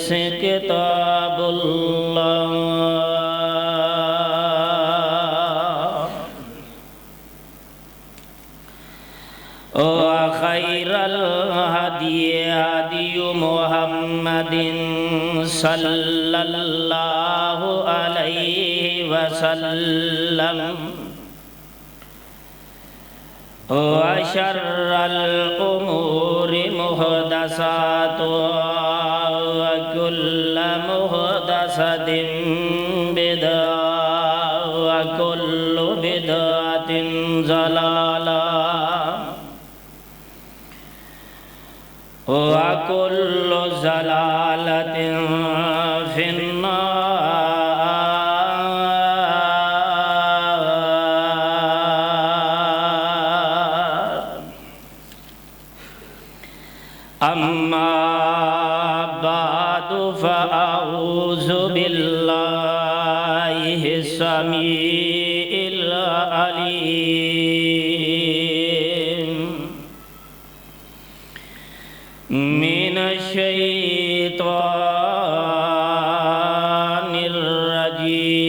سے کتاب اللہ وخير الهدي هدي محمد صلى الله عليه وسلم وشر الأمور محدثاتها وكل محدثة بدعة وكل بدعة ضلالة وَكُلُّ ضَلَالَةٍ فِي النَّارِ أَمَّا بَعْدُ فَأَعُوذُ بِاللَّهِ السَّمِيعِ الْعَلِيمِ من الشيطان الرجيم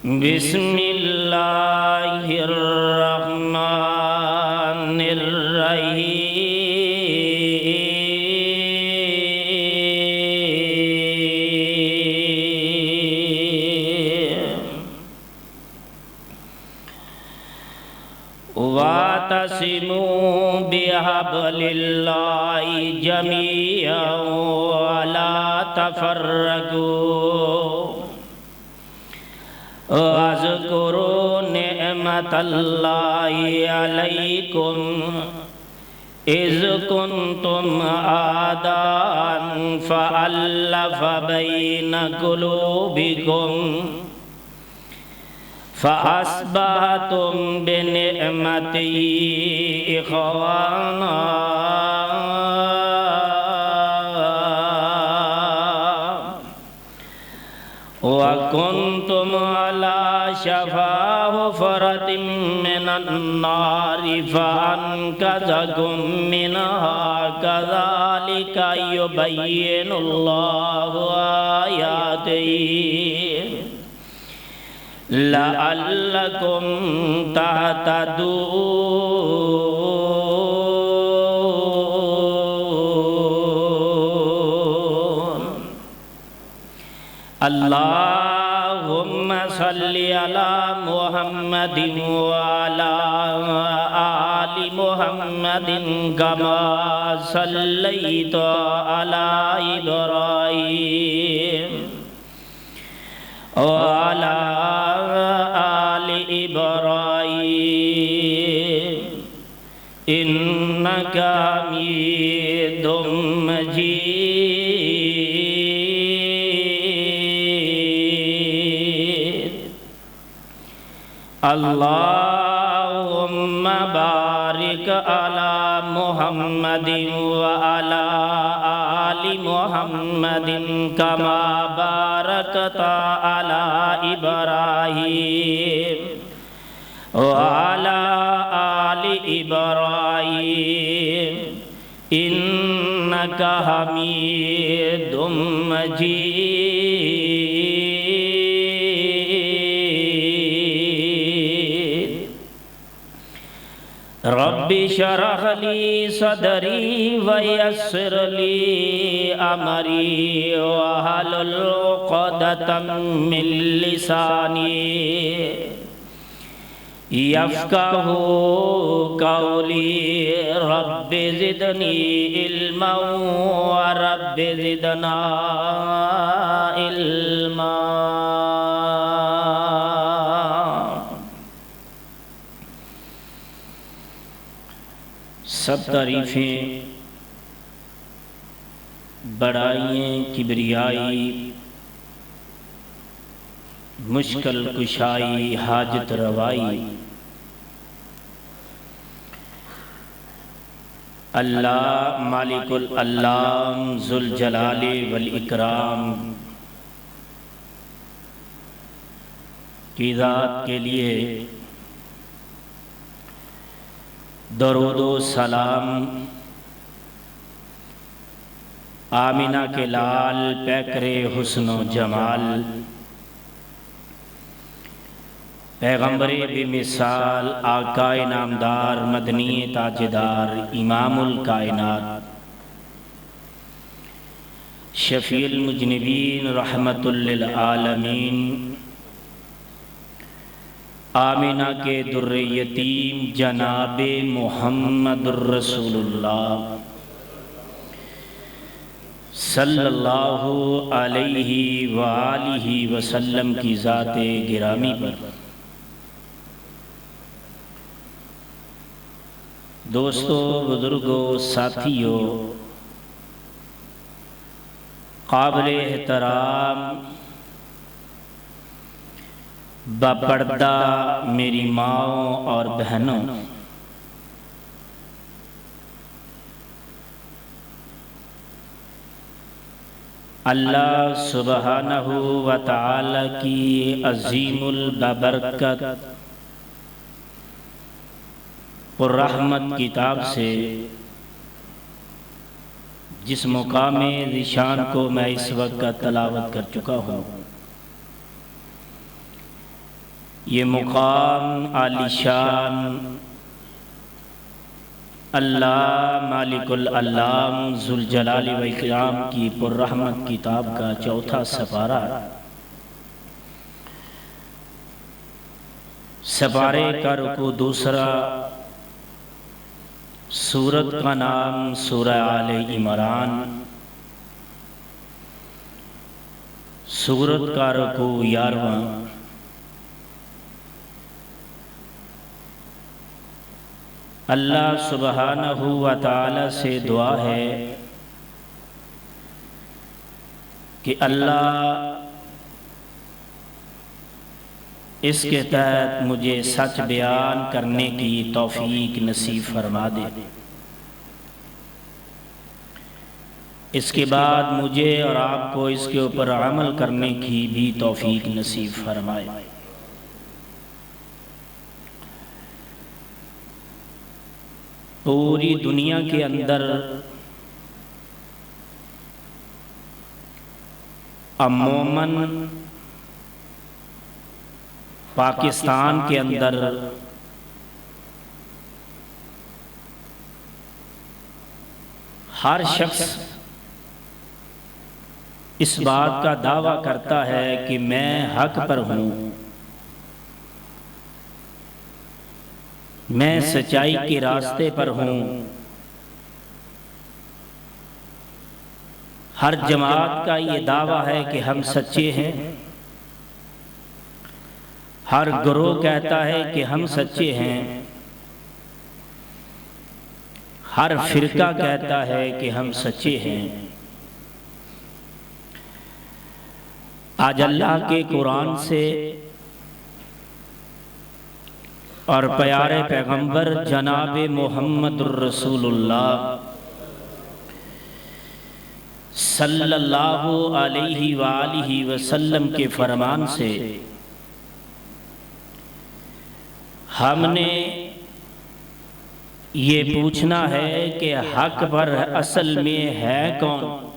بسم الله الرحمن واعتصموا بحبل الله جميعا ولا تفرقوا واذكروا نعمة الله عليكم إذ كنتم أعداء فألف بين قلوبكم فأصبحتم بنعمته إخوانا وكنتم على شفا حفرة من النار فأنقذكم منها كذلك يبين الله آياته لعلكم تهتدون اللهم صل على محمد وعلى آل محمد كما صليت على إبراهيم وعلى آل إبراهيم إنك حميد مجيد اللهم بارك على محمد وعلى آل محمد كما باركت على إبراهيم وعلى آل إبراهيم إنك حميد مجيد رب اشرح لي صدري ويسر لي أمري واحلل عقدة من لساني يفقهوا قولي رب زدني علما ورب زدنا علما سب تعریفیں بڑائیں کبریائی مشکل کشائی حاجت روائی اللہ مالک الالام ذوالجلال والاکرام کی ذات کے لیے درود و سلام آمینہ کے لال پیکر حسن و جمال، پیغمبر بے مثال آقا نامدار مدنی تاجدار امام الکائنات، شفیع المذنبین رحمت للعالمین، آمینہ کے در یتیم جناب محمد الرسول اللہ صلی اللہ علیہ وآلہ وسلم کی ذات گرامی پر دوستو، بزرگوں، ساتھیوں، قابل احترام باپردہ میری ماؤں اور بہنوں، اللہ سبحانہ و تعالی کی عظیم البرکت اور رحمت کتاب سے جس مقام ذیشان کو میں اس وقت تلاوت کر چکا ہوں، یہ مقام عالی شان اللہ مالک العلام ذوالجلال والاکرام کی پر رحمت کتاب کا چوتھا سپارہ، سپارے کا رکوع دوسرا، سورت کا نام سورہ آل عمران، سورت کا رکوع 11واں۔ اللہ سبحانہ و تعالی سے دعا ہے کہ اللہ اس کے تحت مجھے سچ بیان کرنے کی توفیق نصیب فرما دے، اس کے بعد مجھے اور آپ کو اس کے اوپر عمل کرنے کی بھی توفیق نصیب فرمائے۔ پوری دنیا کے اندر عموماً پاکستان کے اندر ہر شخص اس بات کا دعویٰ کرتا ہے کہ میں حق پر ہوں، میں سچائی کے راستے پر ہوں۔ ہر جماعت کا یہ دعویٰ ہے کہ ہم سچے ہیں، ہر گروہ کہتا ہے کہ ہم سچے ہیں، ہر فرقہ کہتا ہے کہ ہم سچے ہیں۔ آج اللہ کے قرآن سے اور پیارے پیغمبر جناب محمد الرسول اللہ صلی اللہ علیہ وآلہ وسلم کے فرمان سے ہم نے یہ پوچھنا ہے کہ حق پر اصل میں ہے کون؟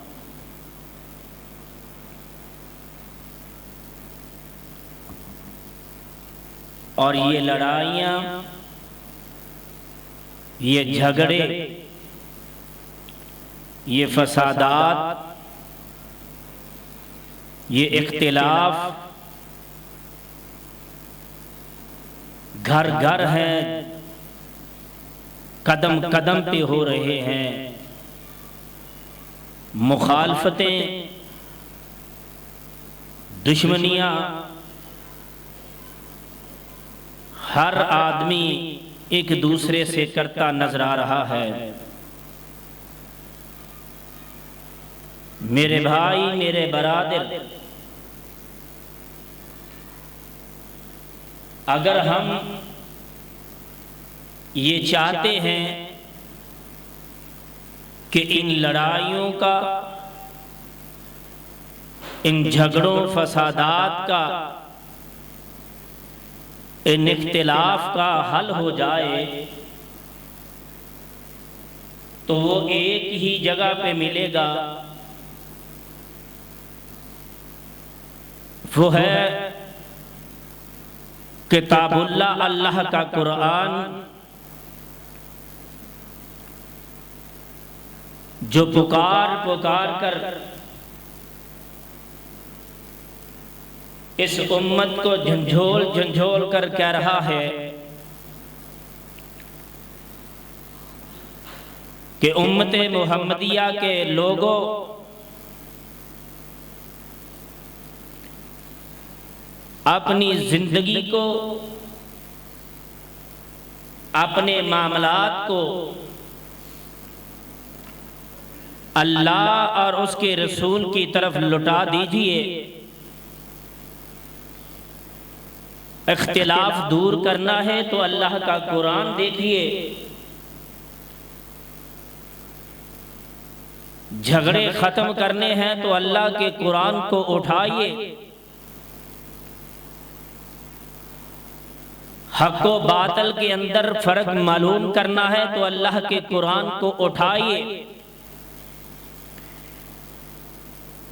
اور یہ لڑائیاں، یہ جھگڑے، یہ فسادات، یہ اختلاف گھر گھر ہیں، قدم قدم پہ ہو رہے ہیں۔ مخالفتیں، دشمنیاں، ہر آدمی ایک دوسرے سے کرتا نظر آ رہا ہے۔ میرے بھائی، میرے برادر، اگر ہم یہ چاہتے ہیں کہ ان لڑائیوں کا، ان جھگڑوں فسادات کا، ان اختلاف کا حل ہو جائے، تو وہ ایک ہی جگہ پہ ملے گا، وہ ہے کتاب اللہ، اللہ کا قرآن، جو پکار کر اس امت کو جھنجھول کر کہہ رہا ہے کہ امت محمدیہ کے لوگوں، اپنی زندگی کو، اپنے معاملات کو اللہ اور اس کے رسول کی طرف لٹا دیجئے، اختلاف دور کرنا ہے تو اللہ کا قرآن دیکھیے، جھگڑے ختم کرنے ہیں تو اللہ کے قرآن کو اٹھائیے، حق و باطل کے اندر فرق معلوم کرنا ہے تو اللہ کے قرآن کو اٹھائیے۔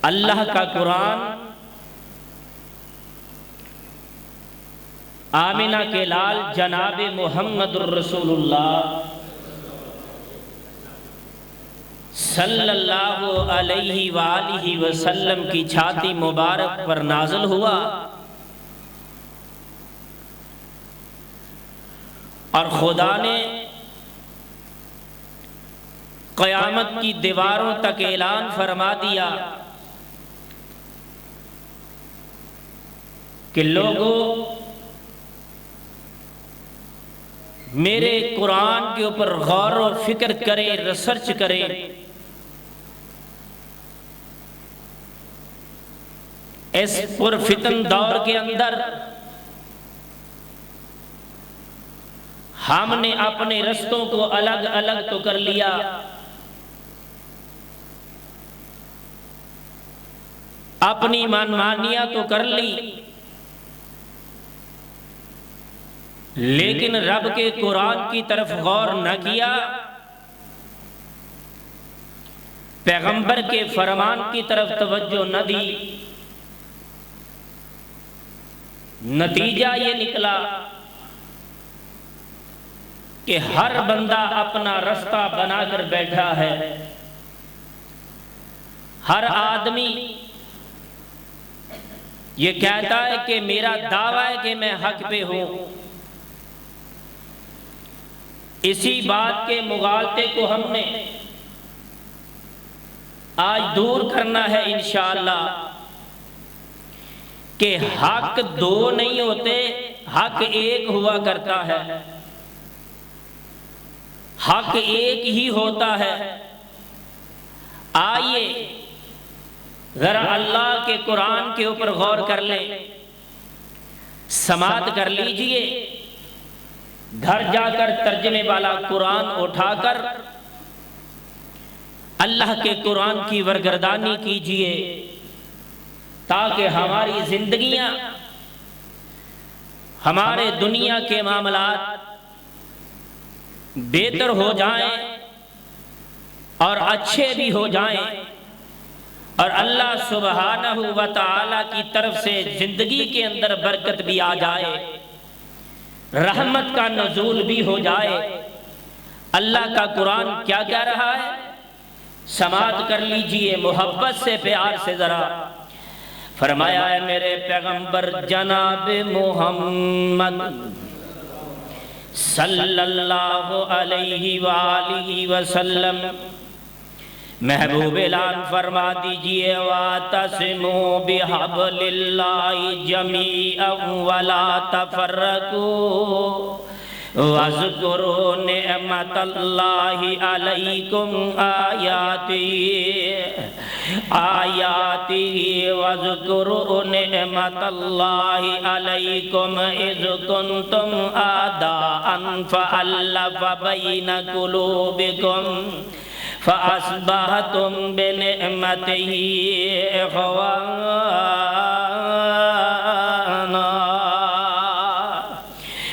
اللہ کا قرآن آمنہ کے لال جناب محمد الرسول اللہ صلی اللہ علیہ وآلہ وسلم کی چھاتی مبارک پر نازل ہوا، اور خدا نے قیامت کی دیواروں تک اعلان فرما دیا کہ لوگوں، میرے قرآن کے اوپر غور و فکر کریں، ریسرچ کریں، اس پرفتن دور کے اندر ہم نے اپنے رستوں کو الگ الگ تو کر لیا، اپنی منمانیاں تو کر لی، لیکن رب کے قرآن کی طرف غور نہ کیا، پیغمبر کے فرمان کی طرف توجہ نہ دی، نتیجہ یہ نکلا کہ ہر بندہ اپنا رستہ بنا کر بیٹھا ہے، ہر آدمی یہ کہتا ہے کہ میرا دعویٰ ہے کہ میں حق پہ ہوں۔ اسی بات کے مغالطے کو ہم نے آج دور کرنا ہے انشاءاللہ، کہ حق دو نہیں ہوتے، حق ایک ہوا کرتا ہے، حق ایک ہی ہوتا ہے۔ آئیے ذرا اللہ کے قرآن کے اوپر غور کر لیں، سماعت کر لیجئے، گھر جا کر ترجمے والا قرآن اٹھا کر اللہ کے قرآن کی ورگردانی کیجئے، تاکہ ہماری زندگیاں، ہمارے دنیا کے معاملات بہتر ہو جائیں اور اچھے بھی ہو جائیں، اور اللہ سبحانہ و تعالی کی طرف سے زندگی کے اندر برکت بھی آ جائے، رحمت کا نزول بھی ہو جائے۔ اللہ کا قرآن کیا کہہ رہا ہے؟ سماعت کر لیجئے محبت سے، پیار سے ذرا۔ فرمایا ہے میرے پیغمبر جناب محمد صلی اللہ علیہ وآلہ وسلم، محبوب اعلان فرما دیجئے وَاعْتَصِمُوا بِحَبْلِ اللَّهِ جَمِيعًا وَلَا تَفَرَّقُوا وَاذْكُرُوا نِعْمَةَ اللَّهِ عَلَيْكُمْ آيَاتِهِ وَاذْكُرُوا نِعْمَةَ اللَّهِ عَلَيْكُمْ إِذْ كُنْتُمْ أَعْدَاءً فَأَلَّفَ بَيْنَ قُلُوبِكُمْ فَأَصْبَحْتُمْ بِنِعْمَتِهِ إِخْوَانًا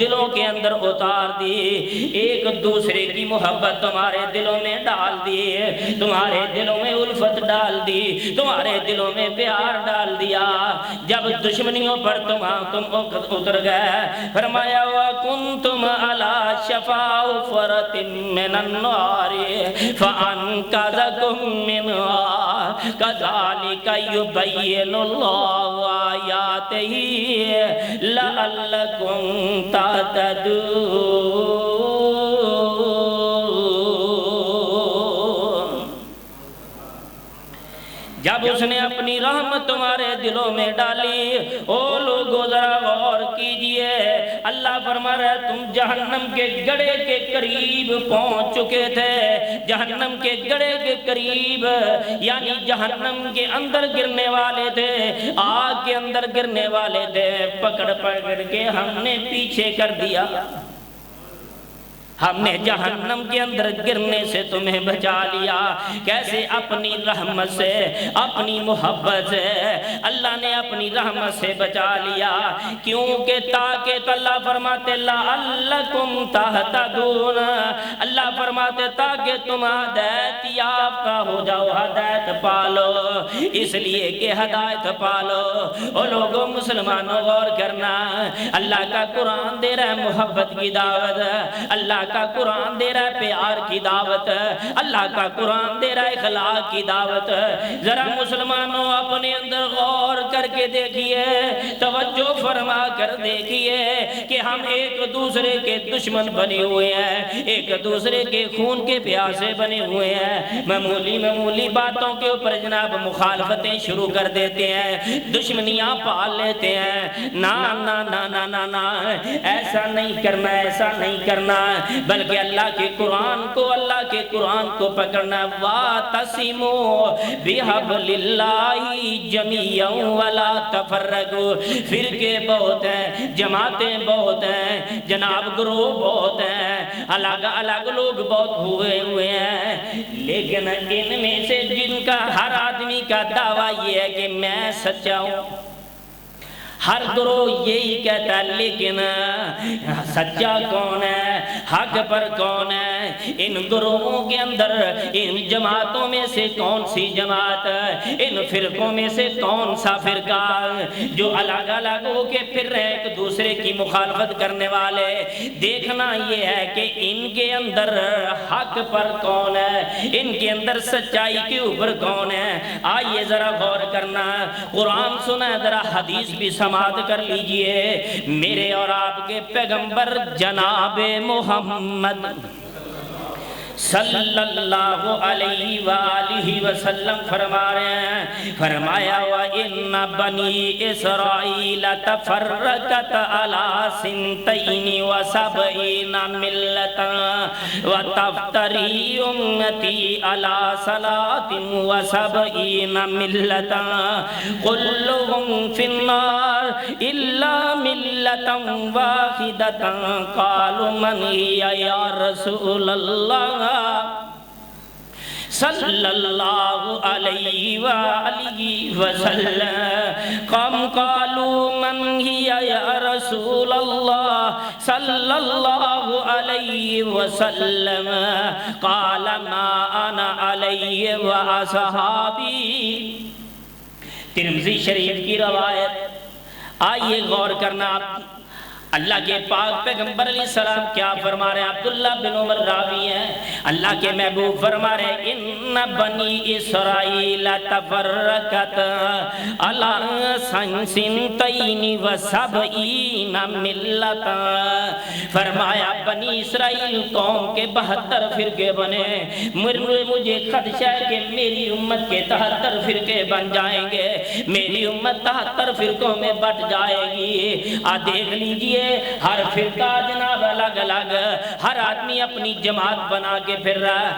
دلوں کے اندر اتار دی، ایک دوسرے کی محبت تمہارے دلوں میں ڈال دی، تمہارے دلوں میں الفت ڈال دی، تمہارے دلوں میں پیار ڈال دیا۔ جب دشمنیوں پر تم اتر گئے، فرمایا وَكُنْتُمْ عَلَى شَفَا حُفْرَةٍ مِّنَ النَّارِ فَأَنْقَذَكُم مِّنْهَا كَذَلِكَ يُبَيِّنُ اللَّهُ آيَاتِهِ لَعَلَّكُمْ تَهْتَدُونَ۔ جب اس نے اپنی رحمت تمہارے دلوں میں ڈالی، او لوگو ذرا غور کیجئے، اللہ فرما رہا ہے تم جہنم کے گڑھے کے قریب پہنچ چکے تھے، جہنم کے گڑھے کے قریب یعنی جہنم کے اندر گرنے والے تھے، آگ کے اندر گرنے والے تھے، پکڑ کے ہم نے پیچھے کر دیا، ہم نے جہنم کے اندر گرنے سے تمہیں بچا لیا۔ کیسے؟ اپنی رحمت سے، اپنی محبت سے، اللہ نے اپنی رحمت سے بچا لیا۔ کیونکہ تاکہ تو اللہ فرماتے لعلکم تہتدون، اللہ فرماتے تاکہ تم ہدایت یافتہ ہو جاؤ، ہدایت پالو، اس لیے کہ ہدایت پالو۔ اور لوگوں مسلمانوں غور کرنا، اللہ کا قرآن دے رہا ہے محبت کی دعوت، اللہ کا قرآن دے رہا ہے پیار کی دعوت، اللہ کا قرآن دے رہا ہے اخلاق کی دعوت۔ ذرا مسلمانوں اپنے اندر غور کر کے دیکھیے، توجہ فرما کر دیکھیے کہ ہم ایک دوسرے کے دشمن بنے ہوئے ہیں، ایک دوسرے کے خون کے پیاسے بنے ہوئے ہیں، معمولی باتوں کے اوپر جناب مخالفتیں شروع کر دیتے ہیں، دشمنیاں پال لیتے ہیں۔ نا نا نا نا نا نا، ایسا نہیں کرنا، ایسا نہیں کرنا، بلکہ اللہ کے قرآن کو پکڑنا۔ وَاعْتَصِمُوا بِحَبْلِ اللَّهِ جَمِيعًا وَلَا تَفَرَّقُوا۔ فرقے بہت ہیں، جماعتیں بہت ہیں، جناب گروہ بہت ہیں، الگ الگ لوگ بہت ہوئے ہیں، لیکن ان میں سے جن کا ہر آدمی کا دعویٰ یہ ہے کہ میں سچا ہوں، ہر گروہ یہی کہتا ہے، لیکن سچا کون ہے، حق پر کون ہے؟ ان گروہوں کے اندر، ان جماعتوں میں سے کون سی جماعت، ان فرقوں میں سے کون سا فرقہ جو الگ الگ ہو کے پھر رہے ایک دوسرے کی مخالفت کرنے والے؟ دیکھنا یہ ہے کہ ان کے اندر حق پر کون ہے، ان کے اندر سچائی کے اوپر کون ہے۔ آئیے ذرا غور کرنا، قرآن سنا ذرا حدیث بھی سماعت کر لیجئے۔ میرے اور آپ کے پیغمبر جناب محمد صلی اللہ علیہ وآلہ وسلم فرما رہے ہیں، فرمایا وَإِنَّ بَنِي إِسْرَائِيلَ تَفَرَّقَتْ عَلَى سِنْتَيْنِ وَسَبْعِينَ مِلَّةً وَتَفْتَرِي أُمَّتِي عَلَى ثَلَاثٍ وَسَبْعِينَ مِلَّةً كُلُّهُمْ فِي النَّارِ إِلَّا مِلَّةً وَاحِدَةً قَالُوا مَنْ هِيَ يَا رَسُولَ اللَّهِ صلی اللہ علیہ وآلہ وسلم۔ قالوا من هي یا رسول اللہ صلی اللہ علیہ وسلم، قال ما انا علیہ واصحابی۔ ترمذی شریف کی روایت۔ آئیے غور کرنا، اللہ کے پاک پیغمبر علیہ السلام کیا فرما رہے ہیں؟ عبداللہ بن عمر راوی ہیں، اللہ کے محبوب فرما رہے ہیں ان بنی اسرائیل تفرقت علی سنتین وسبعین ملت۔ فرمایا بنی اسرائیل قوم کے 72 فرقے بنے، مجھے خدشہ ہے کہ میری امت کے 73 فرقے بن جائیں گے، میری امت 73 فرقوں میں بٹ جائے گی۔ دیکھ لیجئے ہر فرقہ جناب الگ الگ، ہر آدمی اپنی جماعت بنا کے پھر رہا ہے،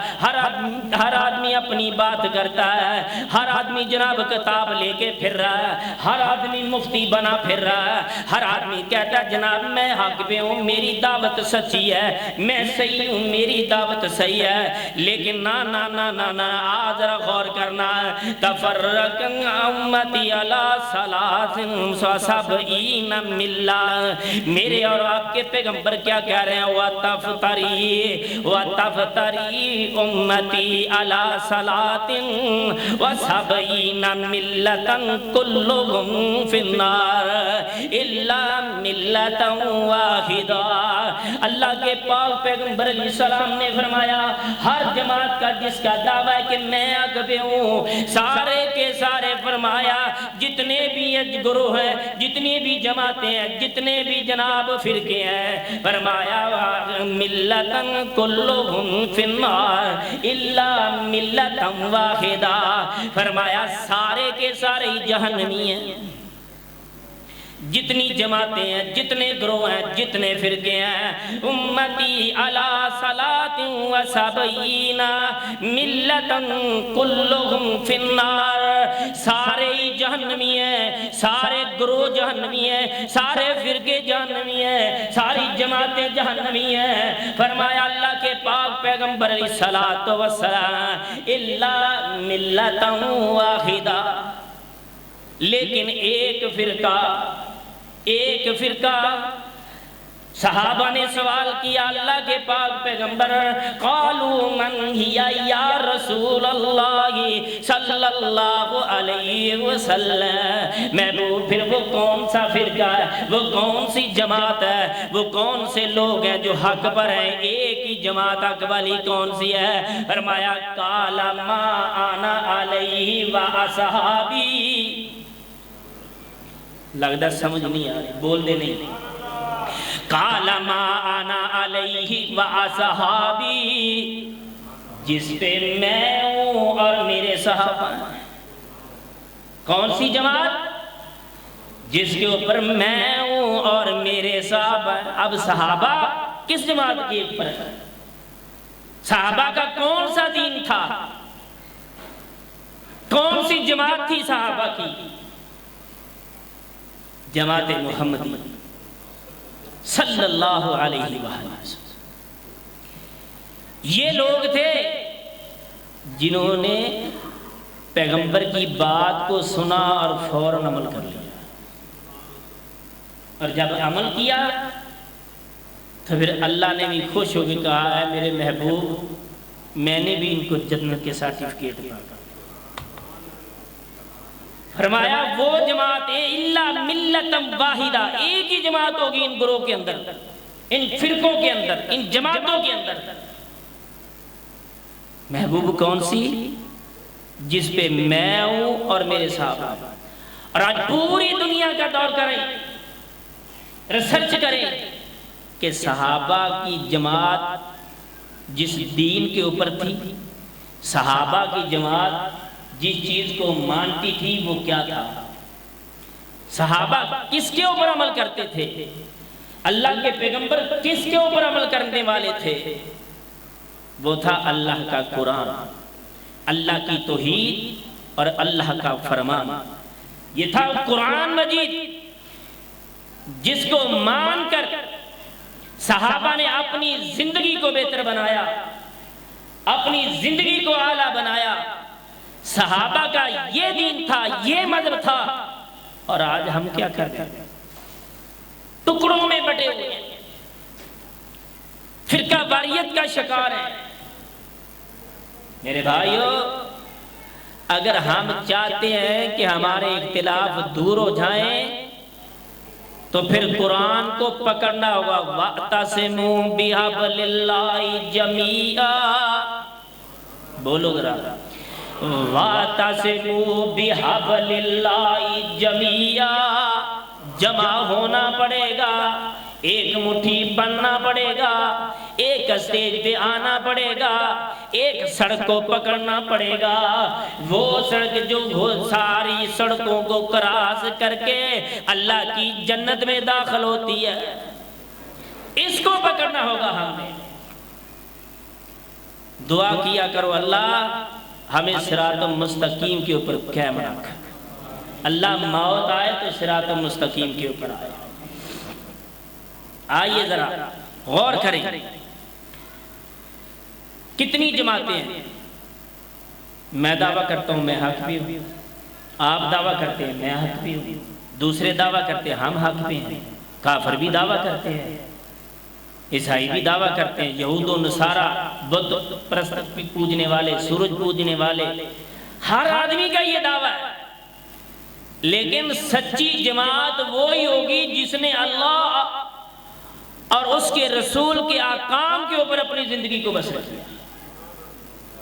ہر آدمی اپنی بات کرتا ہے، ہر آدمی جناب کتاب لے کے پھر رہا ہے، ہر آدمی مفتی بنا پھر رہا ہے، ہر آدمی کہتا ہے جناب میں حق پہ ہوں، میری دعوت سچی ہے، میں صحیح ہوں، میری دعوت صحیح ہے۔ لیکن نا نا نا نا نا، آج ذرا غور کرنا ہے، تفرقن امتی علی ثلاث وسبعین ملہ، میرے اور آپ کے پیغمبر کیا کہہ رہے ہیں؟ وَتَفْتَرِي أُمَّتِي عَلَى صَلَاةٍ وَسَبْعِينَ مِلَّةً كُلُّهُمْ فِي النَّارِ إِلَّا مِلَّةً وَاحِدَةً۔ اللہ کے پاک پیغمبر علیہ السلام نے فرمایا ہر جماعت کا جس کا دعویٰ ہے کہ میں حق پہ ہوں، سارے کے سارے فرمایا جتنے بھی گروہ ہیں، جتنی بھی جماعتیں ہیں، جتنے بھی جناب فرقے ہیں، فرمایا ملتن کلہم فی النار الا ملتن واحدہ، فرمایا سارے کے سارے جہنمی ہیں۔ جتنی جماعتیں ہیں، جتنے گروہ ہیں، جتنے فرقے ہیں، امتی علی صلاۃ و سبعین ملتا کلہم فی النار، سارے ہی جہنمی ہیں، سارے گروہ جہنمی ہیں، سارے فرقے جہنمی ہیں، ساری جماعتیں جہنمی ہیں۔ فرمایا اللہ کے پاک پیغمبر علیہ الصلوۃ والسلام الا ملتا واحدہ، لیکن ایک فرقہ صحابہ نے سوال کیا اللہ کے پاک پیغمبر، قالوا من ہی یا رسول اللہ صلی اللہ علیہ وسلم، محبوب پھر وہ کون سا فرقہ ہے، وہ کون سی جماعت ہے، وہ کون سے لوگ ہیں جو حق پر ہیں؟ ایک ہی جماعت حق والی کون سی ہے؟ فرمایا قال ما انا علیہ واصحابی، لگتا سمجھ نہیں آ رہی، بول دے نہیں، قال ما انا علیہ واصحابی، جس پہ میں ہوں اور میرے صحابہ ہیں۔ کون سی جماعت؟ جس کے اوپر میں ہوں اور میرے صحابہ ہیں۔ اب صحابہ کس جماعت کے اوپر ہے؟ صحابہ کا کون سا دین تھا؟ کون سی جماعت تھی صحابہ کی؟ جماعت محمدی صلی اللہ علیہ وسلم۔ یہ لوگ تھے جنہوں نے پیغمبر کی بات کو سنا اور فوراً عمل کر لیا، اور جب عمل کیا تو پھر اللہ نے بھی خوش ہو کے کہا ہے میرے محبوب میں نے بھی ان کو جنت کے سرٹیفکیٹ دیا۔ فرمایا وہ جماعت الا ملتا واحدہ، ایک ہی جماعت ہوگی ان گروہ کے اندر، ان فرقوں کے اندر، ان جماعتوں کے اندر۔ محبوب کون سی؟ جس پہ میں ہوں اور میرے صحابہ۔ اور آج پوری دنیا کا دور کریں، ریسرچ کریں کہ صحابہ کی جماعت جس دین کے اوپر تھی، صحابہ کی جماعت جس چیز کو مانتی تھی وہ کیا تھا؟ صحابہ کس کے اوپر عمل کرتے تھے؟ اللہ کے پیغمبر کس کے اوپر عمل کرنے والے تھے؟ وہ تھا اللہ کا قرآن، اللہ کی توحید اور اللہ کا فرمان۔ یہ تھا قرآن مجید جس کو مان کر صحابہ نے اپنی زندگی کو بہتر بنایا، اپنی زندگی کو اعلیٰ بنایا۔ صحابہ کا یہ دین تھا، یہ مذہب تھا، اور آج ہم کیا کرتے ہیں؟ ٹکڑوں میں بٹے ہوئے ہیں، فرقہ واریت کا شکار ہیں۔ میرے بھائیو، اگر ہم چاہتے ہیں کہ ہمارے اختلاف دور ہو جائیں تو پھر قرآن کو پکڑنا ہوگا۔ وَاعْتَصِمُوا بِحَبْلِ اللَّهِ جَمِيعًا، بولو ذرا، وَاعْتَصِمُوا بِحَبْلِ اللَّهِ جَمِيعًا، جمع ہونا پڑے گا، ایک مٹھی بننا پڑے گا، ایک اسٹیج پہ آنا پڑے گا، ایک سڑک کو پکڑنا پڑے گا۔ وہ سڑک جو ساری سڑکوں کو کراس کر کے اللہ کی جنت میں داخل ہوتی ہے، اس کو پکڑنا ہوگا ہم نے۔ دعا کیا کرو اللہ ہمیں صراط مستقیم کے اوپر قائم رکھ۔ اللہ موت آئے تو صراط مستقیم کے اوپر آئے۔ آئیے ذرا غور کریں، کتنی جماعتیں ہیں؟ میں دعویٰ کرتا ہوں میں حق بھی ہوں، آپ دعویٰ کرتے ہیں میں حق بھی ہوں، دوسرے دعویٰ کرتے ہیں ہم حق بھی ہیں۔ کافر بھی دعویٰ کرتے ہیں، عیسائی بھی دعویٰ کرتے ہیں، یہود و نصارہ، بت پرست پوجنے والے، سورج پوجنے والے، ہر آدمی کا یہ دعویٰ ہے۔ لیکن سچی جماعت وہی ہوگی جس نے اللہ اور اس کے رسول کے احکام کے اوپر اپنی زندگی کو بسر کیا،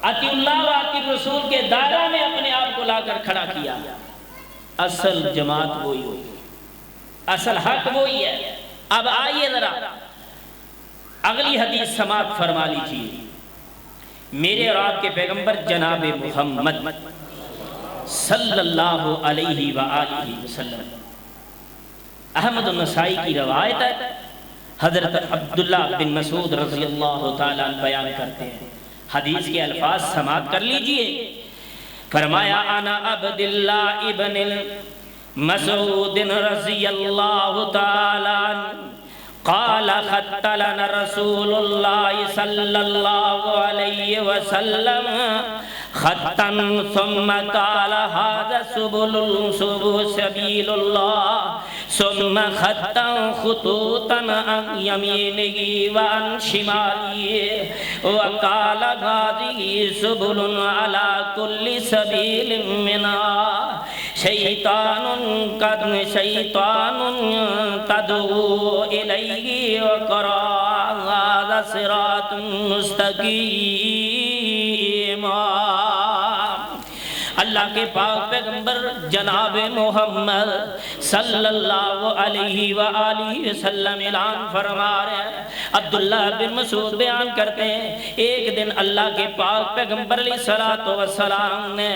اطیع اللہ و اطیع الرسول کے دائرہ میں اپنے آپ کو لا کر کھڑا کیا۔ اصل جماعت وہی ہوگی، اصل حق وہی ہے۔ اب آئیے ذرا اگلی حدیث سماعت فرما لیجیے۔ میرے اور آپ کے پیغمبر جناب محمد صلی اللہ علیہ وآلہ وسلم، احمد النسائی کی روایت ہے، حضرت عبداللہ بن مسعود رضی اللہ تعالیٰ عنہ بیان کرتے ہیں، حدیث کے الفاظ سماعت کر لیجئے۔ فرمایا انا عبداللہ ابن مسعود رضی اللہ تعالیٰ عنہ قال خط لنا رسول اللہ صلی اللہ علیہ وسلم خطا ثم قال هذا سبيل الله ثم خطا خطوطا عن يمينه وعن شماله وقال هذه سبل على كل سبيل منها شيطان تدعو إليه وقرأ هذا صراط مستقيم۔ اللہ کے پاک پیغمبر جناب محمد صلی اللہ علیہ وآلہ وسلم اعلان فرما رہے ہیں، عبداللہ بن مسعود بیان کرتے ہیں، ایک دن اللہ کے پاک پیغمبر علیہ السلام نے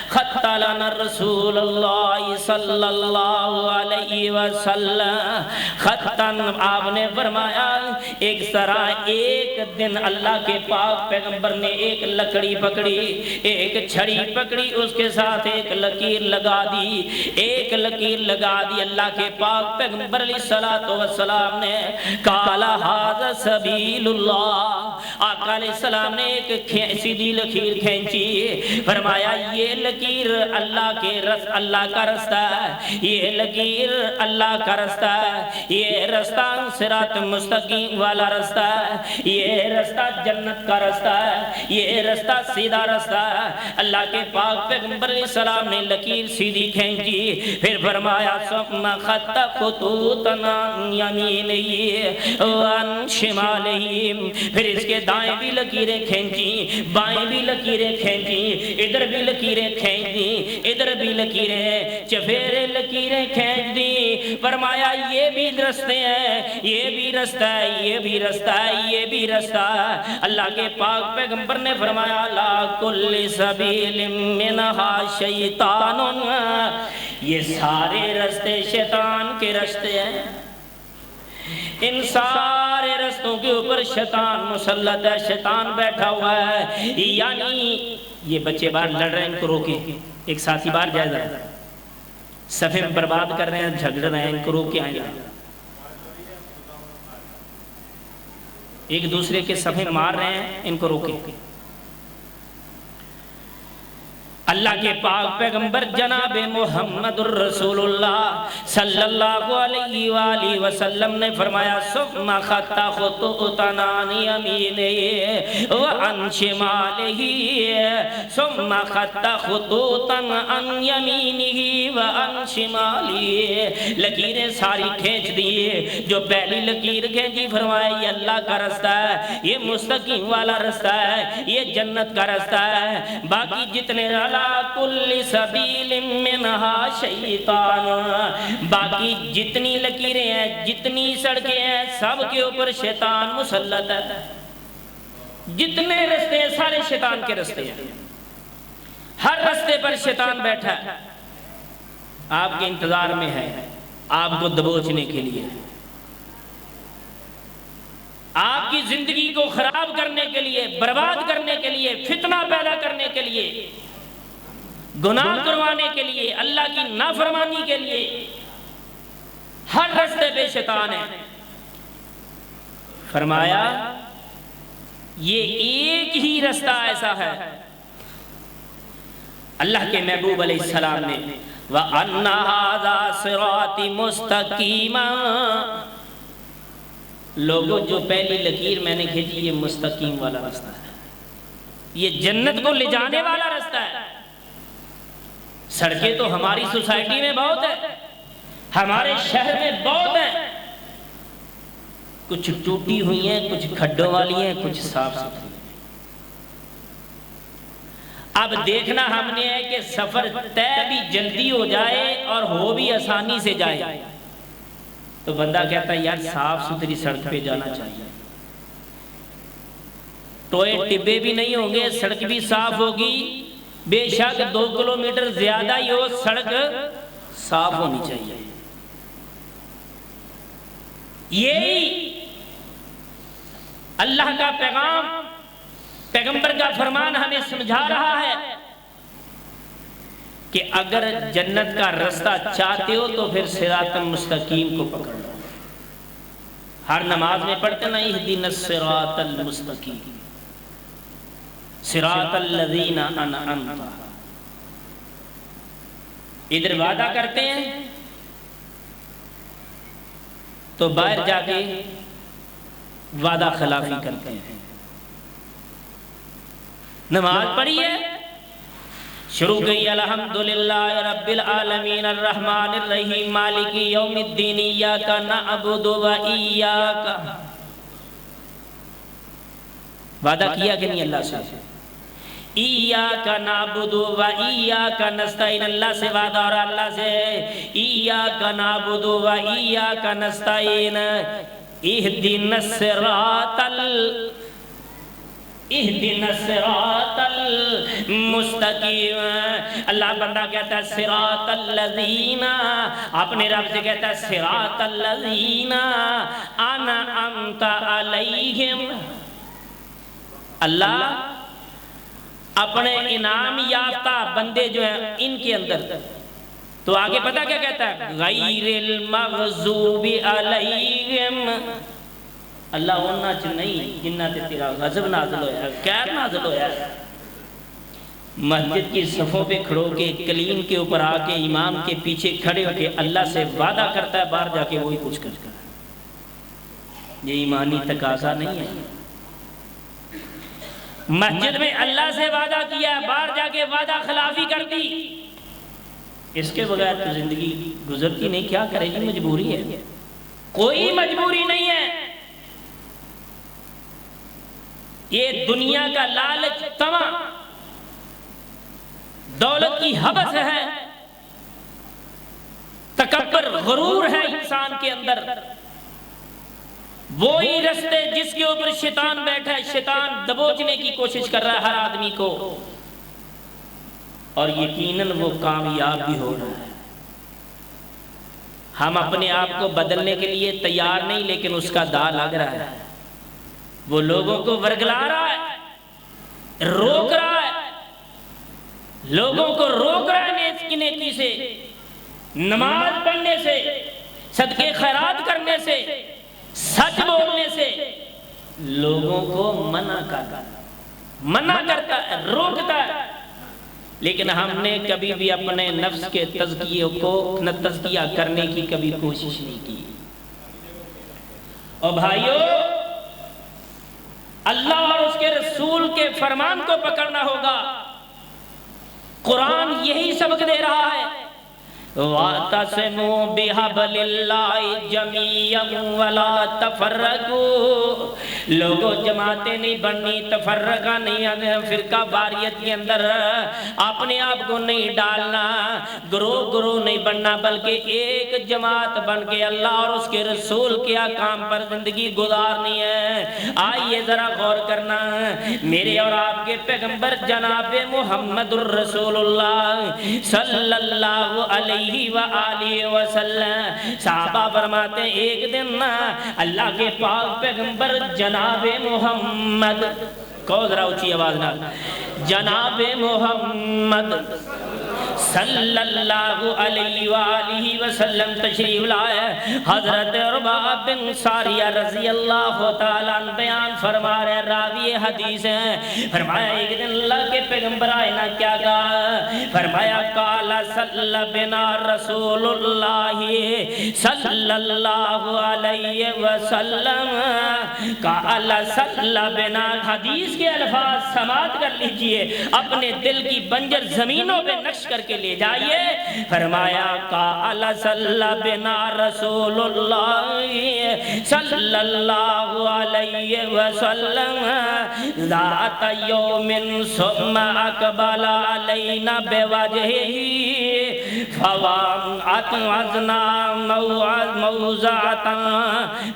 خط لنا رسول اللہ صلی اللہ علیہ وسلم خطاً، آپ نے فرمایا ایک طرح ایک دن اللہ کے پاک پیغمبر نے ایک لکڑی پکڑی، ایک چھڑی پکڑی، اس کے ساتھ ایک لکیر لگا دی، ایک لکیر لگا دی۔ اللہ کے پاک پیغمبر علیہ السلام نے کالا ھذا سبیل اللہ، آقا علیہ السلام نے ایک سیدھی لکیر کھینچی، فرمایا یہ لکیر اللہ کا رستہ ہے، یہ لکیر اللہ کا رستہ ہے، یہ رستہ صراط مستقیم والا رستہ ہے، یہ رستہ جنت کا رستہ ہے، یہ رستہ سیدھا رستہ ہے۔ اللہ کے پاک پیغمبر علیہ السلام نے لکیر سیدھی کھینچی، پھر فرمایا ثم خط خطوطا عن یمینہ وعن شمالہ، پھر اس کے دائیں بھی لکیریں کھینچی، بائیں بھی لکیریں کھینچی، ادھر بھی لکیریں کھینچ دی، ادھر بھی لکیریں چفیرے لکیریں کھینچ دی، فرمایا یہ بھی رستے ہیں، یہ بھی رستہ ہے، یہ بھی رستہ ہے، یہ بھی رستہ ہے۔ اللہ کے پاک پیغمبر نے فرمایا لا کل سبیل منہا شیطان، یہ سارے رستے شیطان کے رستے ہیں، ان سارے رستوں کے اوپر شیطان مسلط ہے، شیطان بیٹھا ہوا ہے۔ یعنی یہ بچے باہر لڑ رہے ہیں، ان کو روکیں، ایک ساتھی باہر جائے ذرا، صفحے میں برباد کر رہے ہیں، جھگڑ رہے ہیں، ان کو روکے آئیں گے، ایک دوسرے کے صفحے مار رہے ہیں، ان کو روکیں۔ اللہ کے پاک پیغمبر جناب محمد الرسول اللہ صلی اللہ علیہ وآلہ وسلم نے فرمایا ثم خط خطوطا عن یمینہ وعن شمالہ، ثم خط خطوطا عن یمینہ وعن شمالہ، لکیریں ساری کھینچ دیے، جو پہلی لکیر کھینچی فرمایا یہ اللہ کا رستہ ہے، یہ مستقیم والا رستہ ہے، یہ جنت کا رستہ ہے، باقی جتنے کل سبیل منہا شیطان، باقی جتنی لکیریں ہیں، جتنی سڑکیں ہیں، سب کے اوپر شیطان مسلط ہے، جتنے رستے ہیں سارے شیطان کے رستے ہیں، ہر رستے پر شیطان بیٹھا ہے، آپ کے انتظار میں ہے، آپ کو دبوچنے کے لیے، آپ کی زندگی کو خراب کرنے کے لیے، برباد کرنے کے لیے، فتنہ پیدا کرنے کے لیے، گناہ کروانے کے لیے، اللہ کی نافرمانی کے لیے، ہر رستے پہ شیطان ہے۔ فرمایا یہ ایک ہی رستہ ایسا ہے، اللہ کے محبوب علیہ السلام نے وَأَنَّ هَذَا صِرَاطِ مُسْتَقِيمًا، لوگوں جو پہلی لکیر میں نے کھینچی یہ مستقیم والا راستہ ہے، یہ جنت کو لے جانے والا راستہ ہے۔ سڑکیں تو ہماری سوسائٹی میں بہت ہے، ہمارے شہر میں بہت ہیں، کچھ ٹوٹی ہوئی ہیں، کچھ کھڈوں والی ہیں، کچھ صاف ستھری ہیں۔ اب دیکھنا ہم نے ہے کہ سفر طے بھی جلدی ہو جائے اور ہو بھی آسانی سے جائے، تو بندہ کہتا ہے یار صاف ستھری سڑک پہ جانا چاہیے، ٹوئے ٹبے بھی نہیں ہوں گے، سڑک بھی صاف ہوگی، بے شک 2 کلومیٹر زیادہ ہی ہو، سڑک صاف ہونی چاہیے۔ یہی اللہ کا پیغام، پیغمبر کا فرمان ہمیں سمجھا رہا ہے کہ اگر جنت کا راستہ چاہتے ہو تو پھر صراط مستقیم کو پکڑ لو۔ ہر نماز میں پڑھتے نا اہدنا الصراط المستقیم صراط الذین انعمت، ادھر وعدہ کرتے ہیں تو باہر جا کے وعدہ خلافی کرتے ہیں۔ نماز پڑھی ہے، شروع گئی الحمدللہ رب العالمین الرحمن الرحیم مالک یوم الدین ایاک نعبد و ایاک، وعدہ کیا کہ نہیں اللہ سے؟ ایاک نعبد و ایاک نستعین، اللہ سے وعدہ اور اللہ سے ایاک نعبد و ایاک نستعین، اہدنا الصراط اہدنا الصراط المستقیم۔ اللہ بندہ کہتا ہے صراط الذین، اپنے رب سے کہتا ہے صراط الذین انعمت علیہم، اللہ اپنے انعام یافتہ بندے جو ہیں ان کے اندر، تو آگے پتہ کیا کہتا ہے غیر المغضوب علیہم، اللہ ہونا چ نہیں جنہ تے تیرا غضب نازل ہویا، قہر نازل ہویا۔ مسجد کی صفوں پہ کھڑو کے کلیم کے اوپر آ کے امام کے پیچھے کھڑے ہو کے اللہ سے وعدہ کرتا ہے، باہر جا کے وہی کچھ کرتا ہے۔ یہ ایمانی تقاضا نہیں ہے۔ مسجد میں اللہ سے وعدہ کیا، باہر جا کے وعدہ خلافی کر دی، اس کے بغیر تو زندگی گزرتی نہیں۔ کیا کرے گی؟ مجبوری ہے، کوئی مجبوری نہیں ہے۔ یہ دنیا کا لالچ، طمع، دولت کی حبس ہے، تکبر، غرور ہے انسان کے اندر، وہی رستے جس کے اوپر شیطان بیٹھا ہے، شیطان دبوچنے کی کوشش کر رہا ہے ہر آدمی کو، اور یقیناً وہ کامیاب بھی ہو رہا ہے۔ ہم اپنے آپ کو بدلنے کے لیے تیار نہیں، لیکن اس کا داء لگ رہا ہے، وہ لوگوں کو ورگلا رہا ہے، روک رہا ہے، لوگوں کو روک رہا ہے نیک کی نیکی سے، نماز پڑھنے سے، صدقے خیرات کرنے سے، سچ بولنے سے، لوگوں کو منع کرتا ہے، روکتا ہے۔ لیکن ہم نے کبھی بھی اپنے نفس کے تزکیے کو تزکیہ کرنے کی کبھی کوشش نہیں کی۔ اور بھائیو، اللہ اور اس کے رسول کے فرمان کو پکڑنا ہوگا۔ قرآن یہی سبق دے رہا ہے، وَاعْتَصِمُوا بِحَبْلِ اللَّهِ جَمِيعًا وَلَا تَفَرَّقُوا، لوگوں جماعتیں نہیں بننی، تفرقہ نہیں آنے، فرقہ واریت کے اندر اپنے آپ کو نہیں ڈالنا، گروہ گروہ نہیں بننا، بلکہ ایک جماعت بن کے اللہ اور اس کے رسول کے احکام پر زندگی گزارنی ہے۔ آئیے ذرا غور کرنا، میرے اور آپ کے پیغمبر جناب محمد الرسول اللہ صلی اللہ علیہ وآلہ وسلم، صحابہ فرماتے ہیں ایک دن اللہ کے پاک پیغمبر جناب محمد، کہو ذرا اونچی آواز نہ، جناب محمد صلی اللہ علیہ وآلہ وسلم تشریف لائے۔ حضرت رباح بن ساریہ رضی اللہ تعالیٰ عنہ بیان فرما رہے، راوی حدیث ہیں، فرمایا ایک دن اللہ کے پیغمبر آئے نا، کیا کہا؟ فرمایا قال صلی بنا رسول اللہ صلی اللہ علیہ وسلم قال صلی بنا، حدیث کے الفاظ سماعت کر لیجئے، اپنے دل کی بنجر زمینوں پہ نقش کر کے لے جائیے۔ فرمایا قال صلی بنا رسول اللہ صلی اللہ علیہ وسلم ذات یوم ثم اقبل علینا بوجہہ فوعظنا موعظۃ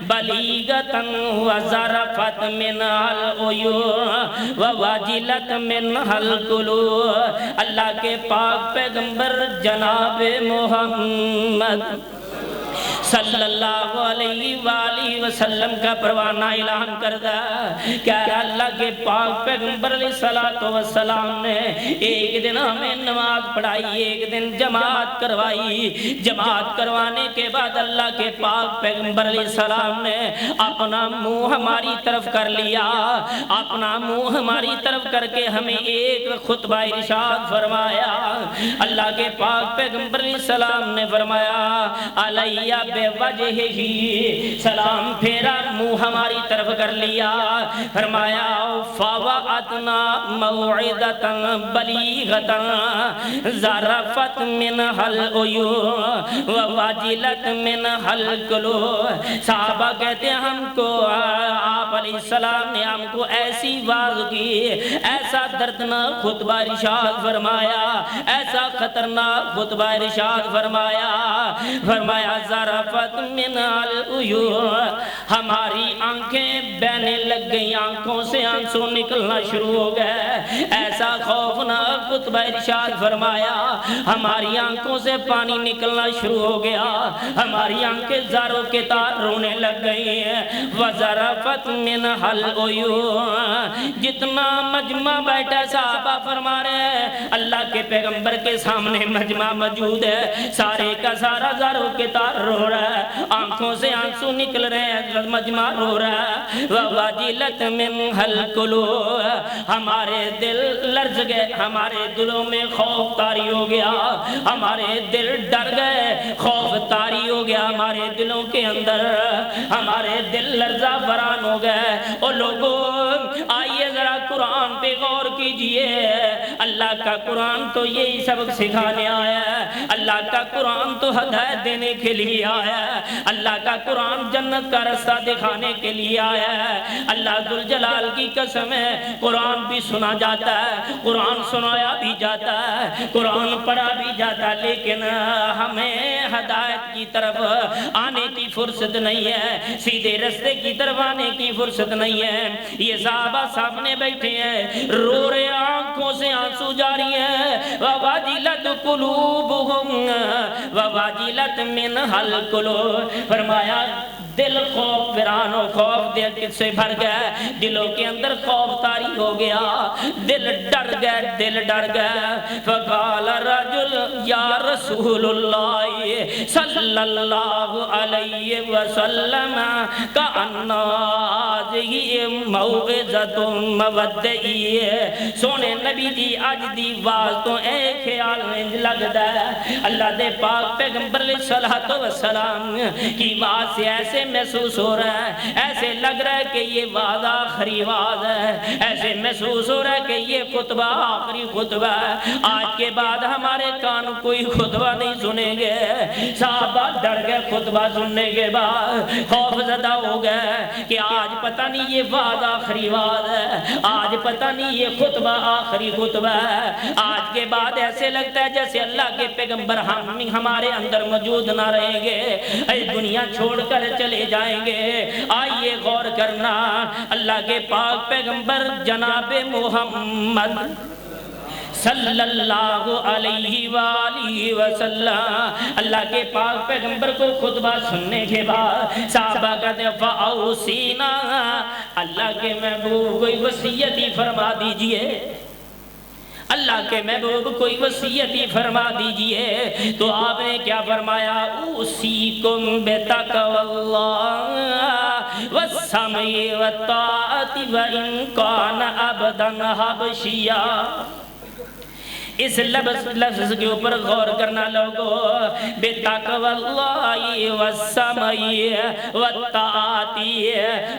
بلیغۃ وظرفت منها العیون ووجلت منها القلوب۔ اللہ کے پاک پیغمبر جناب محمد صلی اللہ علیہ وآلہ وسلم کا پروانہ اعلان کردہ کہ اللہ کے پاک پیغمبر علیہ السلام نے ایک دن ہمیں نماز پڑھائی، ایک دن جماعت کروائی۔ جماعت کروانے کے بعد اللہ کے پاک پیغمبر علیہ السلام نے اپنا منہ ہماری طرف کر لیا، اپنا منہ ہماری طرف کر کے ہمیں ایک خطبہ ارشاد فرمایا۔ اللہ کے پاک پیغمبر علیہ السلام نے فرمایا علیہ وجہ ہی، سلام پھیرا، منہ ہماری طرف کر لیا، فرمایا فوعدنا موعظۃ بلیغۃ ظرفت منها العیون ووجلت منها القلوب۔ صحابہ کہتے ہیں ہم کو آپ علیہ السلام نے ہم کو ایسی واعظ کی، ایسا دردناک خطبہ ارشاد فرمایا، ایسا خطرناک خطبہ ارشاد فرمایا۔ فرمایا ظرفت من العیون، ہماری آنکھیں بہنے لگ گئی، آنکھوں سے آنسو نکلنا شروع ہو گئے۔ ایسا خوفناک خطبہ ارشاد فرمایا، ہماری آنکھوں سے پانی نکلنا شروع ہو گیا، ہماری آنکھیں زاروں کے تار رونے لگ گئی ہیں۔ وظرفت منها العیون، جتنا مجمع بیٹھا صحابہ فرما رہے ہیں اللہ کے پیغمبر کے سامنے مجمع موجود ہے، سارے کا سارا زاروں کے تار رو رہا ہے، آنکھوں سے آنسو نکل رہے ہیں، مجمع رو رہا ہے۔ وَوَجِلَتْ مِنْهَا الْقُلُوبُ، ہمارے دل لرز گئے، ہمارے دلوں میں خوف طاری ہو گیا، ہمارے دل ڈر گئے، خوف طاری ہو گیا ہمارے دلوں کے اندر، ہمارے دل لرزہ بران ہو گئے۔ اور لوگوں آئیے ذرا قرآن پہ غور کیجئے، اللہ کا قرآن تو یہی سبق سکھانے آیا ہے، اللہ کا قرآن تو ہدایت دینے کے لیے آیا ہے، اللہ کا قرآن جنت کا رستہ دکھانے کے لیے آیا ہے۔ اللہ ذوالجلال کی قسم ہے، قرآن بھی سنا جاتا ہے، قرآن سنایا بھی جاتا ہے، قرآن پڑھا بھی جاتا ہے، لیکن ہمیں ہدایت کی طرف آنے کی فرصت نہیں ہے، سیدھے رستے کی طرف آنے کی فرصت نہیں ہے۔ یہ صحابہ سامنے بیٹھے ہیں، رو رہے، آنکھوں سے آنسو جاری ہیں۔ وَوَجِلَتْ قُلُوبُهُمْ وَوَجِلَتْ مِنْهَا الْقُلُوبُ، فرمایا دل خوف ویران و خوف دل سے بھر گئے، دلوں کے اندر خوف طاری ہو گیا، دل ڈر گئے، دل ڈر گئے۔ فقال رجل یا رسول اللہ صلی اللہ علیہ وسلم کأن هذه موعظۃ مودعی، سونے نبی دی اج دی واز تو اے خیال میں لگدا ہے اللہ دے پاک پیغمبر علیہ الصلوۃ والسلام کی واز سے ایسے محسوس ہو رہا ہے، ایسے لگ رہا ہے کہ یہ واز آخری واز ہے، ایسے محسوس ہو رہا ہے کہ یہ خطبہ آخری خطبہ ہے، آج کے بعد ہمارے کان کوئی خطبہ نہیں سنیں گے۔ صحابہ ڈر گئے، خطبہ سننے کے بعد خوف زدہ ہو گئے کہ آج پتہ نہیں یہ واز آخری واز ہے، آج پتہ نہیں یہ خطبہ آخری خطبہ ہے، آج کے بعد ایسے لگتا ہے جیسے اللہ کے پیغمبر ہمارے اندر موجود نہ رہیں گے، اے دنیا چھوڑ کر چلے جائیں گے۔ آئیے غور کرنا، اللہ کے پاک پیغمبر جناب محمد صلی اللہ علیہ وآلہ وسلم، اللہ کے پاک پیغمبر کو خطبہ سننے کے بعد صحابہ کہتے ہیں فَأَوْصِينَا، اللہ کے محبوب کوئی وصیت ہی فرما دیجئے، اللہ کے محبوب کوئی وصیت ہی فرما دیجئے۔ تو آپ نے کیا فرمایا؟ اوصیکم بتقوی اللہ والسمع والطاعۃ وان کان عبدا حبشیا، اس لفظ کے اوپر غور کرنا لوگو، بِتَقْوَى اللَّهِ وَالسَّمْعِ وَالطَّاعَةِ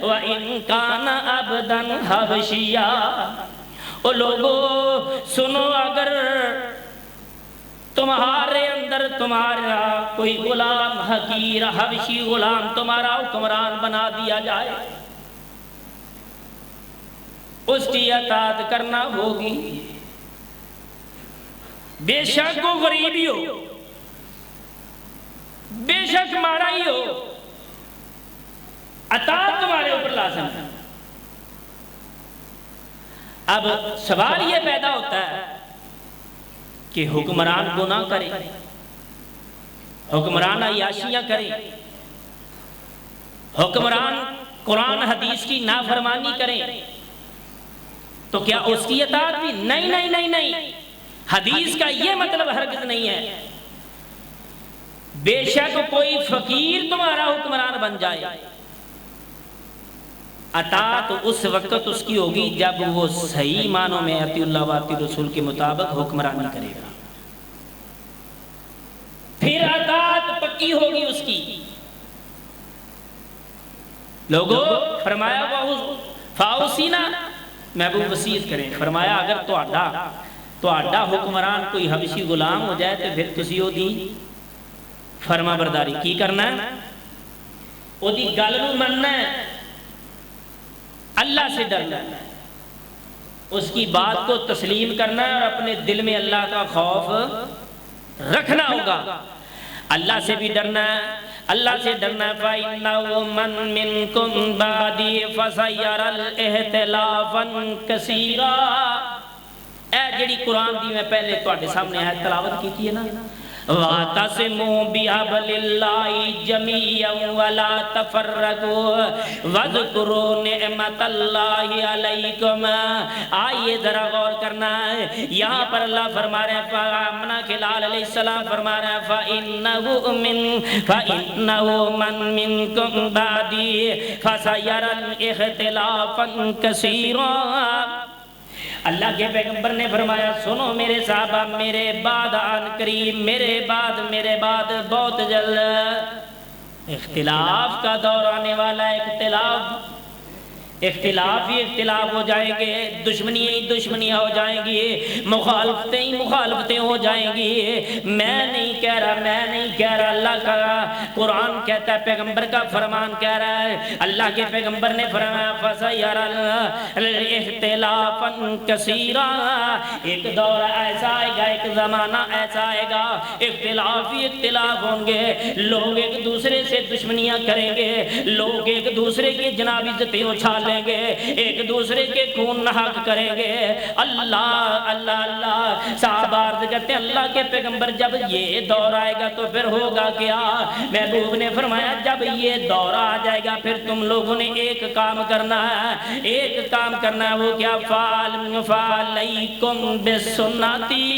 وَإِنْ كَانَ عَبْدًا حَبَشِيًّا۔ او لوگو سنو، اگر تمہارے اندر تمہارا کوئی غلام حقیر حبشی غلام تمہارا حکمران بنا دیا جائے، اس کی اطاعت کرنا ہوگی، بے شک وہ غریب ہی ہو، بے شک ماڑا ہی ہو، اطاعت تمہارے اوپر لازم ہے۔ اب سوال یہ پیدا ہوتا ہے کہ حکمران گناہ کرے، حکمران عیاشیاں کرے، حکمران قرآن حدیث کی نافرمانی کرے، تو کیا اس کی اطاعت بھی؟ نہیں نہیں نہیں نہیں، حدیث کا یہ مطلب ہرگز نہیں ہے۔ بے شک کوئی فقیر تمہارا حکمران بن جائے، اطاعت اس وقت اس کی ہوگی جب وہ صحیح معنوں میں اطیع اللہ و اطیع رسول کے مطابق حکمرانی کرے گا، پھر اطاعت پکی ہوگی اس کی۔ لوگوں فرمایا فاؤسینا، محبوب وصیت کریں، فرمایا اگر تہاڈا حکمران کوئی حبشی غلام ہو جائے تو پھر تسی او دی فرما برداری کی کرنا ہے، او دی گل نوں مننا ہے، اللہ سے ڈرنا ہے، اس کی بات کو تسلیم کرنا ہے اور اپنے دل میں اللہ کا خوف رکھنا ہوگا، اللہ سے بھی ڈرنا ہے، اللہ سے ڈرنا ہے۔ فَإِنَّهُ مَن مِّنكُمْ بَعْدِي فَسَيَرَى الْإِخْتِلَافًا كَثِيرًا۔ اے جڑی قرآن دی میں پہلے تواڈے سامنے ہے تلاوت کی ہے نا، وَاعْتَصِمُوا بِحَبْلِ اللَّهِ جَمِيعًا وَلَا تَفَرَّقُوا وَاذْكُرُوا نِعْمَتَ اللَّهِ عَلَيْكُمْ۔ آئیے ذرا غور کرنا ہے، یہاں پر اللہ فرما رہے ہیں، آمنہ خلال علیہ السلام فرما رہے ہیں فَإِنَّهُ مَن مِّنكُمْ بَعْدِي فَسَيَرَى الْإِخْتِلَافًا كَثِيرًا۔ اللہ کے پیغمبر نے فرمایا سنو میرے صحابہ، میرے بعد آن قریب، میرے بعد بہت جلد اختلاف کا دور آنے والا ہے۔ اختلاف ہی اختلاف ہو جائیں گے، دشمنیاں ہی دشمنیاں ہو جائیں گی، مخالفتیں ہی مخالفتیں ہو جائیں گی۔ میں نہیں کہہ رہا، اللہ کا قرآن کہتا ہے، پیغمبر کا فرمان کہہ رہا ہے۔ اللہ کے پیغمبر نے فرمایا فَسَيَرَى الْإِخْتِلَافًا كَثِيرًا۔ ایک دور ایسا آئے گا، ایک زمانہ ایسا آئے گا، اختلاف ہی اختلاف ہوں گے، لوگ ایک دوسرے سے دشمنیاں کریں گے، لوگ ایک دوسرے کی جناب عزتیں اچھال لیں گے، ایک دوسرے کے خون نحق کریں گے۔ اللہ اللہ اللہ، صحابہ عرض کرتے ہیں اللہ کے پیغمبر جب یہ دور آئے گا تو پھر ہوگا کیا؟ محبوب نے فرمایا جب یہ دور آ جائے گا پھر تم لوگوں نے ایک کام کرنا ہے، وہ کیا؟ فَعَلَيْكُمْ بِسُنَّتِي۔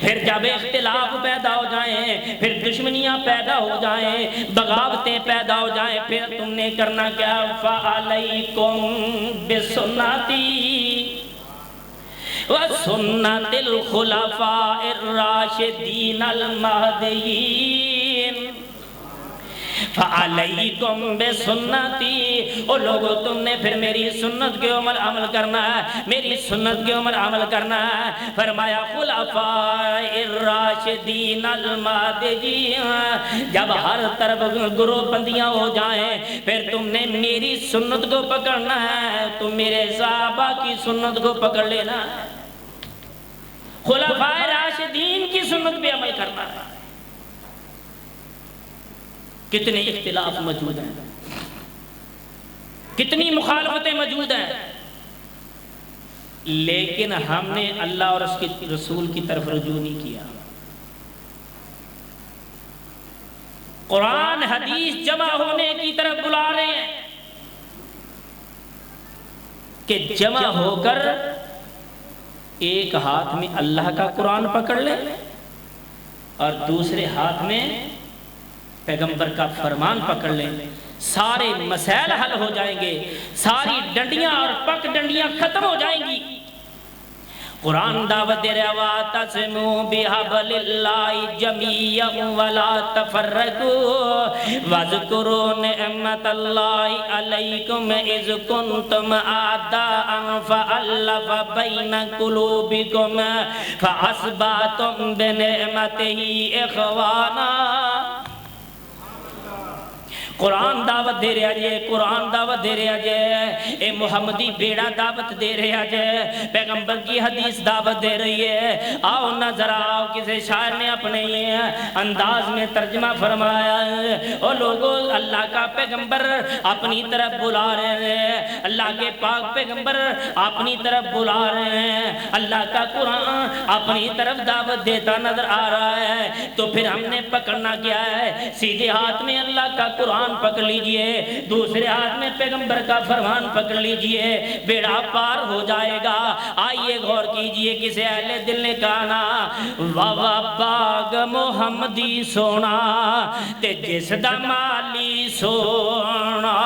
پھر جب اختلاف پیدا ہو جائیں، پھر دشمنیاں پیدا ہو جائیں، بغاوتیں پیدا ہو جائیں، پھر تم نے کرنا کیا؟ فَعَلَيْكُمْ بِسُنَّتِي وَسُنَّتِ الْخُلَفَاءِ الرَّاشِدِينَ الْمَهْدِيِّينَ۔ فَعَلَيْكُمْ بِسُنَّتِي، او لوگو تم نے پھر میری سنت کے عمر عمل کرنا ہے، میری سنت کے عمر عمل کرنا ہے۔ فرمایا خلفاء الراشدین المہدیین، جب ہر طرف گروہ بندیاں ہو جائیں پھر تم نے میری سنت کو پکڑنا ہے، تم میرے صحابہ کی سنت کو پکڑ لینا ہے، خلفاء راشدین کی سنت پہ عمل کرنا ہے۔ کتنے اختلاف موجود ہیں، کتنی مخالفتیں موجود ہیں، لیکن ہم نے اللہ اور اس کے رسول کی طرف رجوع نہیں کیا۔ قرآن حدیث جمع ہونے کی طرف بلا رہے ہیں کہ جمع ہو کر ایک ہاتھ میں اللہ کا قرآن پکڑ لے اور دوسرے ہاتھ میں پیغمبر کا فرمان پکڑ لیں، سارے مسائل حل ہو جائیں گے، ساری ڈنڈیاں اور پک ڈنڈیاں ختم ہو جائیں گی۔ قرآن دعوت دے رہا وَاعْتَصِمُوا بِحَبْلِ اللَّهِ جَمِيعًا وَلَا تَفَرَّقُوا وَاذْكُرُوا نِعْمَتَ اللَّهِ عَلَيْكُمْ إِذْ كُنْتُمْ أَعْدَاءً فَأَلَّفَ بَيْنَ قُلُوبِكُمْ فَأَصْبَحْتُمْ بِنِعْمَتِهِ إِخْوَانًا۔ قرآن دعوت دے رہا جے، قرآن دعوت دے رہا جے، اے محمدی بیڑا دعوت دے رہا جے، پیغمبر کی حدیث دعوت دے رہی ہے۔ آؤ نظر آؤ، کسی شاعر نے اپنے انداز میں ترجمہ فرمایا ہے، اور لوگوں اللہ کا پیغمبر اپنی طرف بلا رہے ہیں، اللہ کے پاک پیغمبر اپنی طرف بلا رہے ہیں، اللہ کا قرآن اپنی طرف دعوت دیتا نظر آ رہا ہے، تو پھر ہم نے پکڑنا کیا ہے؟ سیدھے ہاتھ میں اللہ کا قرآن پکڑ لیجئے، دوسرے ہاتھ میں پیغمبر کا فرمان پکڑ لیجئے، بیڑا پار ہو جائے گا۔ آئیے غور کیجئے، کسی اہل دل نے کہا واہ باغ محمدی سونا تے جس دا مالی سونا،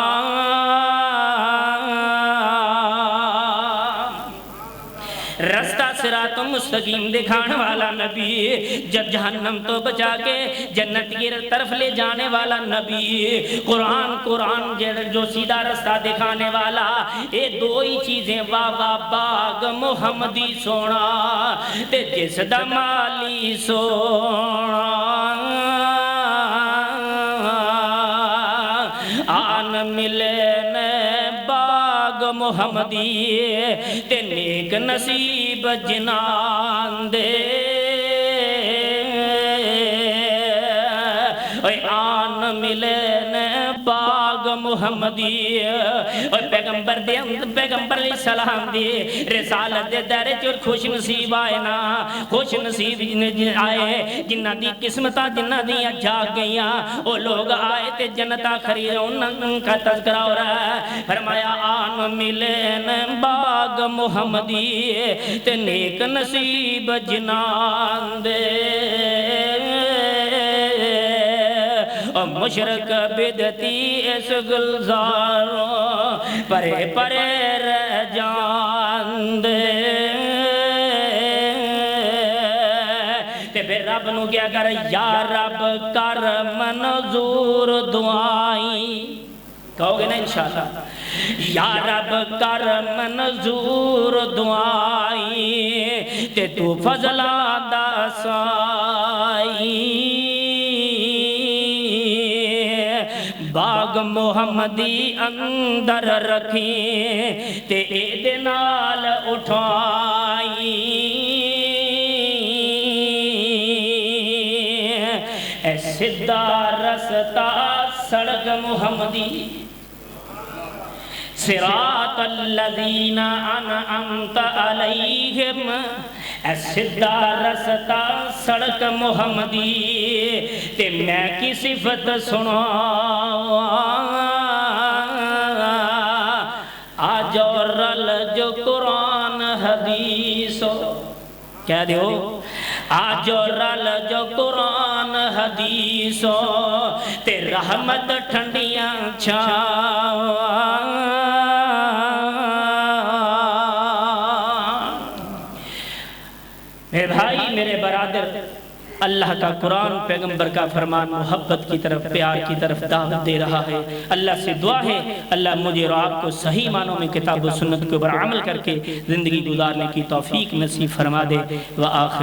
رستہ صراط مستقیم دکھانے والا نبی، جب جہنم تو بچا کے جنت کی طرف لے جانے والا نبی، قرآن جو سیدھا رستہ دکھانے والا، یہ دو ہی چیزیں واہ واہ باغ محمدی سونا تے جس دا مالی سونا، آن ملے محمدی تے نیک نصیب جنان دے، آن ملے باغ محمدی، اور پیغمبر علیہ السلام دی رسالت دے دائرے چور خوش نصیب آئے نا، خوش نصیب آئے جنہ دی قسمتہ جنہ دی جاگ گئیاں، وہ لوگ آئے تے جنتہ خرید ان کا تذکرہ ہو رہا ہے۔ فرمایا آن ملین باغ محمدی تے نیک نصیب جنان دے، مشرک بدتی اس گلزاروں پرے پرے رہ جان دے، تے پھر رب نو کیا کر، یا رب کر منظور دعائیں، کہو گے نا انشاءاللہ، یا رب کر منظور دعائیں تے تو فضلہ دا سائیں، باغ محمدی اندر رکھیں تے اے نال اٹھائیں، اے سدھا رستہ سڑک محمدی، صراط الذین انعمت علیہم، اے سدھا رستہ سڑک محمدی تے میں کی صفت سنا، آج اور رل جو قرآن حدیثو، کہہ دیو آج اور رل جو قرآن حدیثو تے رحمت ٹھنڈیاں چھاؤں، میرے بھائی میرے برادر، اللہ کا قرآن پیغمبر کا فرمان محبت کی طرف پیار کی طرف دعوت دے رہا ہے۔ اللہ سے دعا ہے اللہ مجھے اور آپ کو صحیح معنوں میں کتاب و سنت کے اوپر عمل کر کے زندگی گزارنے کی توفیق نصیب فرما دے۔ وآخر